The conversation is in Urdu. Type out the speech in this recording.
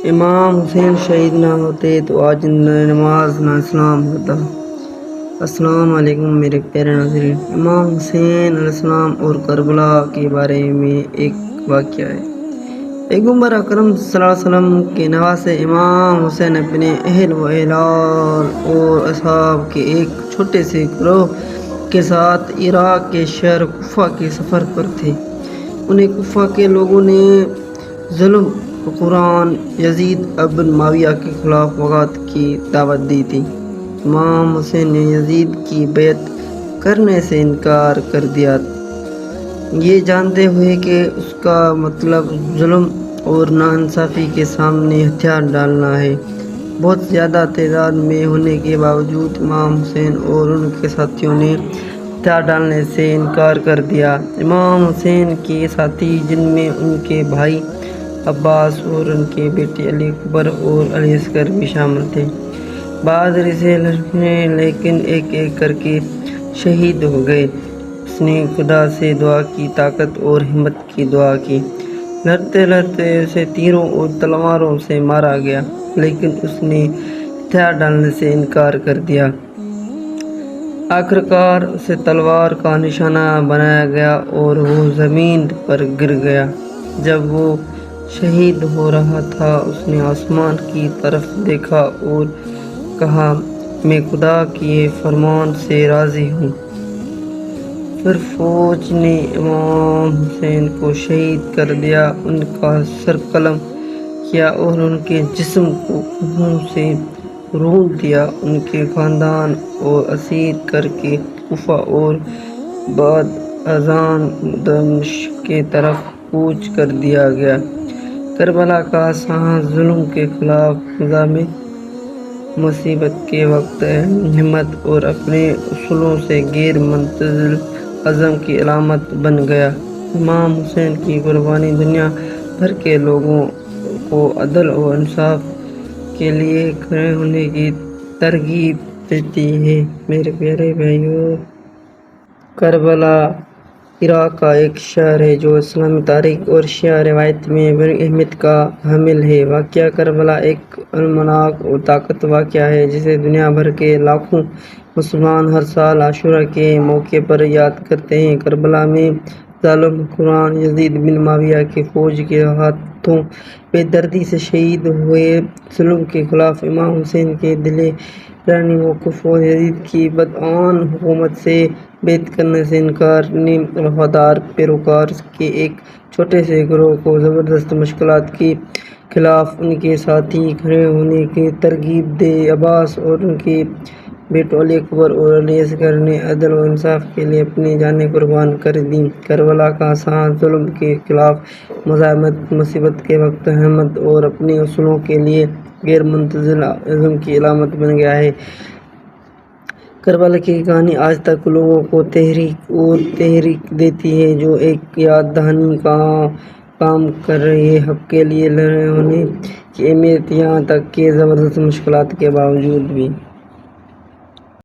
امام حسین شہید نہ ہوتے تو آج نماز نہ اسلام ہوتا۔ السلام علیکم میرے پیارے ناظرین، امام حسین علیہ السلام اور کربلا کے بارے میں ایک واقعہ ہے۔ پیغمبر اکرم صلی اللہ علیہ وسلم کے نواسے امام حسین اپنے اہل و عیال اور اصحاب کے ایک چھوٹے سے گروہ کے ساتھ عراق کے شہر کوفہ کے سفر پر تھے۔ انہیں کوفہ کے لوگوں نے ظلم حکمران یزید ابن معاویہ کے خلاف بغاوت کی دعوت دی تھی۔ امام حسین نے یزید کی بیعت کرنے سے انکار کر دیا، یہ جانتے ہوئے کہ اس کا مطلب ظلم اور ناانصافی کے سامنے ہتھیار ڈالنا ہے۔ بہت زیادہ تعداد میں ہونے کے باوجود امام حسین اور ان کے ساتھیوں نے ہتھیار ڈالنے سے انکار کر دیا۔ امام حسین کے ساتھی، جن میں ان کے بھائی عباس اور ان کے بیٹے علی اکبر اور علی اصغر بھی شامل تھے، بہادری سے لڑے لیکن ایک ایک کر کے شہید ہو گئے۔ اس نے خدا سے دعا کی، طاقت اور ہمت کی دعا کی۔ لڑتے لڑتے اسے تیروں اور تلواروں سے مارا گیا، لیکن اس نے ہتھیار ڈالنے سے انکار کر دیا۔ آخرکار اسے تلوار کا نشانہ بنایا گیا اور وہ زمین پر گر گیا۔ جب وہ شہید ہو رہا تھا، اس نے آسمان کی طرف دیکھا اور کہا، میں خدا کے فرمان سے راضی ہوں۔ پھر فوج نے امام حسین کو شہید کر دیا، ان کا سر قلم کیا اور ان کے جسم کو خون سے رونت دیا۔ ان کے خاندان کو اسیر کر کے کوفہ اور بعد ازاں دمشق کی طرف کوچ کر دیا گیا۔ کربلا کا سانحہ ظلم کے خلاف مزاحمت، مصیبت کے وقت ہمت اور اپنے اصولوں سے غیر متزلزل عزم کی علامت بن گیا۔ امام حسین کی قربانی دنیا بھر کے لوگوں کو عدل و انصاف کے لیے کھڑے ہونے کی ترغیب دیتی ہے۔ میرے پیارے بھائیو، کربلا عراق کا ایک شہر ہے جو اسلامی تاریخ اور شیعہ روایت میں بڑی اہمیت کا حامل ہے۔ واقعہ کربلا ایک المناک اور طاقتور واقعہ ہے جسے دنیا بھر کے لاکھوں مسلمان ہر سال عاشوراء کے موقع پر یاد کرتے ہیں۔ کربلا میں ظالم حکمران یزید بن معاویہ کی فوج کے ہاتھوں بے دردی سے شہید ہوئے ظلم کے خلاف امام حسین کے دل ایرانی موقف اور یزید کی بدعنوان حکومت سے بیعت کرنے سے انکار نے وفادار پیروکار کے ایک چھوٹے سے گروہ کو زبردست مشکلات کے خلاف ان کے ساتھ کھڑے ہونے کی ترغیب دی۔ عباس اور ان کے بیٹوں علی اکبر اور علی اصغر نے عدل و انصاف کے لیے اپنی جانیں قربان کر دیں۔ کربلا کا سانحہ ظلم کے خلاف مزاحمت، مصیبت کے وقت ہمت اور اپنے اصولوں کے لیے غیر متزلزل عزم کی علامت بن گیا ہے۔ کربلا کی کہانی آج تک لوگوں کو تحریک دیتی ہے، جو ایک یاد دہانی کا کام کر رہی ہے۔ حق کے لیے لڑنے کی اہمیت، یہاں تک کہ زبردست مشکلات کے باوجود بھی۔